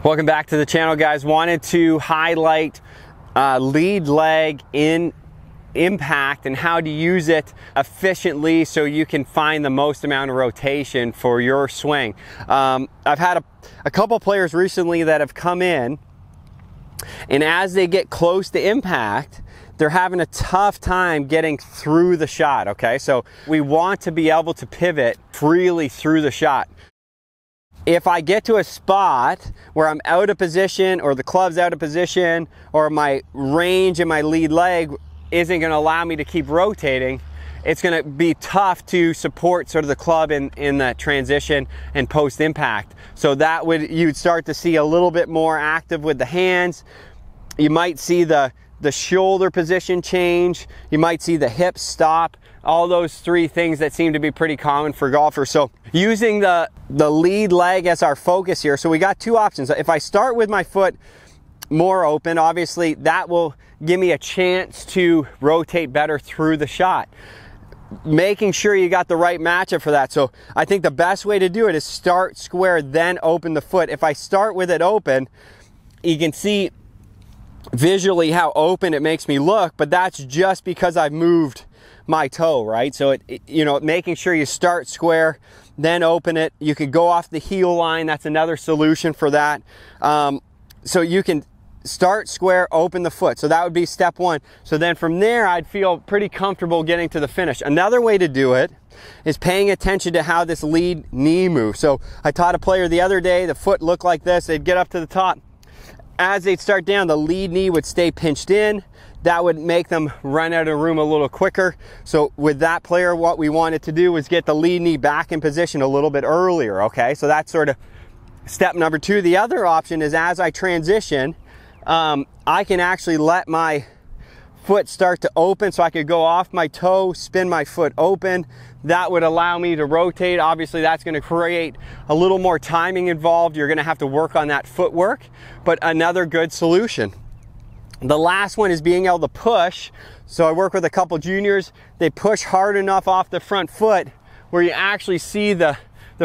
Welcome back to the channel, guys. Wanted to highlight lead leg in impact and how to use it efficiently so you can find the most amount of rotation for your swing. I've had a couple players recently that have come in, and as they get close to impact, they're having a tough time getting through the shot, okay? So we want to be able to pivot freely through the shot. If I get to a spot where I'm out of position, or the club's out of position, or my range in my lead leg isn't going to allow me to keep rotating, it's going to be tough to support sort of the club in that transition and post impact. So that you'd start to see a little bit more active with the hands. You might see the shoulder position change. You might see the hips stop. All those three things that seem to be pretty common for golfers. So using the lead leg as our focus here. So we got two options. If I start with my foot more open, obviously that will give me a chance to rotate better through the shot. Making sure you got the right matchup for that. So I think the best way to do it is start square, then open the foot. If I start with it open, you can see visually how open it makes me look, but that's just because I've moved my toe, right? So you know, making sure you start square, then open it. You could go off the heel line. That's another solution for that. So you can start square, open the foot. So that would be step one. So then from there, I'd feel pretty comfortable getting to the finish. Another way to do it is paying attention to how this lead knee moves. So I taught a player the other day, the foot looked like this. They'd get up to the top. As they'd start down, the lead knee would stay pinched in. That would make them run out of room a little quicker. So with that player, what we wanted to do was get the lead knee back in position a little bit earlier, okay? So that's sort of step number two. The other option is, as I transition, I can actually let my foot start to open, so I could go off my toe, spin my foot open. That would allow me to rotate. Obviously, that's going to create a little more timing involved. You're going to have to work on that footwork, but another good solution. The last one is being able to push. So I work with a couple juniors. They push hard enough off the front foot where you actually see the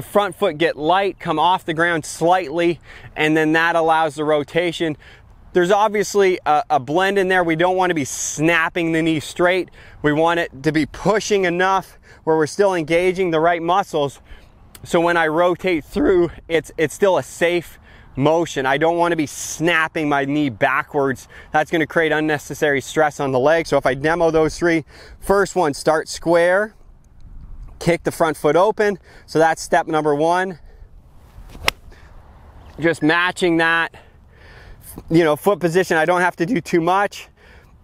front foot get light, come off the ground slightly, and then that allows the rotation. There's obviously a blend in there. We don't want to be snapping the knee straight. We want it to be pushing enough where we're still engaging the right muscles. So when I rotate through, it's still a safe motion. I don't want to be snapping my knee backwards. That's going to create unnecessary stress on the leg. So if I demo those three, first one, start square, kick the front foot open. So that's step number one. Just matching that, you know, foot position. I don't have to do too much.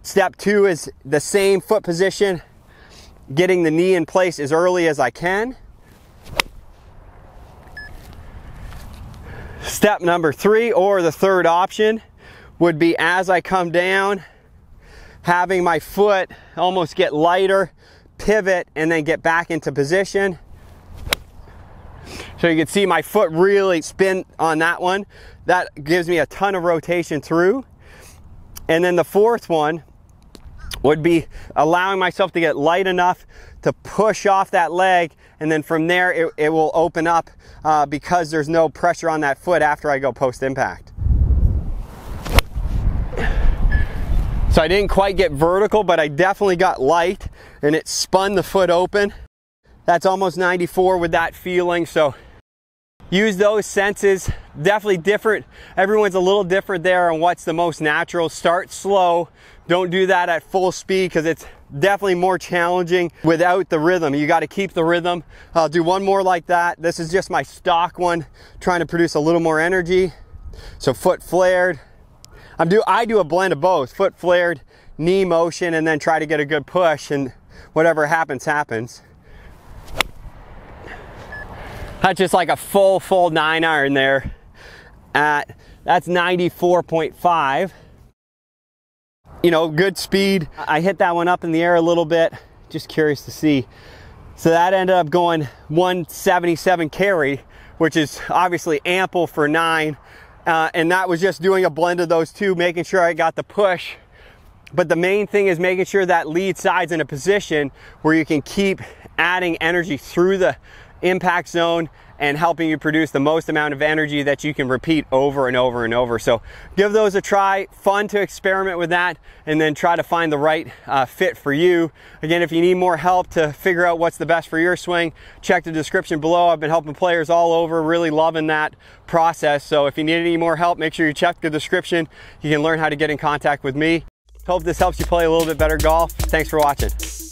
Step two is the same foot position, getting the knee in place as early as I can. Step number three, or the third option, would be as I come down, having my foot almost get lighter, pivot, and then get back into position. So you can see my foot really spin on that one. That gives me a ton of rotation through. And then the fourth one would be allowing myself to get light enough to push off that leg, and then from there it will open up because there's no pressure on that foot after I go post impact. So I didn't quite get vertical, but I definitely got light, and it spun the foot open. That's almost 94 with that feeling. So use those senses. Definitely different. Everyone's a little different there on what's the most natural. Start slow. Don't do that at full speed because it's definitely more challenging without the rhythm. You got to keep the rhythm. I'll do one more like that. This is just my stock one, trying to produce a little more energy. So foot flared. I do a blend of both. Foot flared, knee motion, and then try to get a good push, and whatever happens, happens. That's just like a full 9-iron there. That's 94.5. You know, good speed. I hit that one up in the air a little bit. Just curious to see. So that ended up going 177 carry, which is obviously ample for 9. And that was just doing a blend of those two, making sure I got the push. But the main thing is making sure that lead side's in a position where you can keep adding energy through the impact zone and helping you produce the most amount of energy that you can repeat over and over and over. So give those a try. Fun to experiment with that and then try to find the right fit for you. Again, if you need more help to figure out what's the best for your swing, check the description below. I've been helping players all over, really loving that process. So if you need any more help, make sure you check the description. You can learn how to get in contact with me. Hope this helps you play a little bit better golf. Thanks for watching.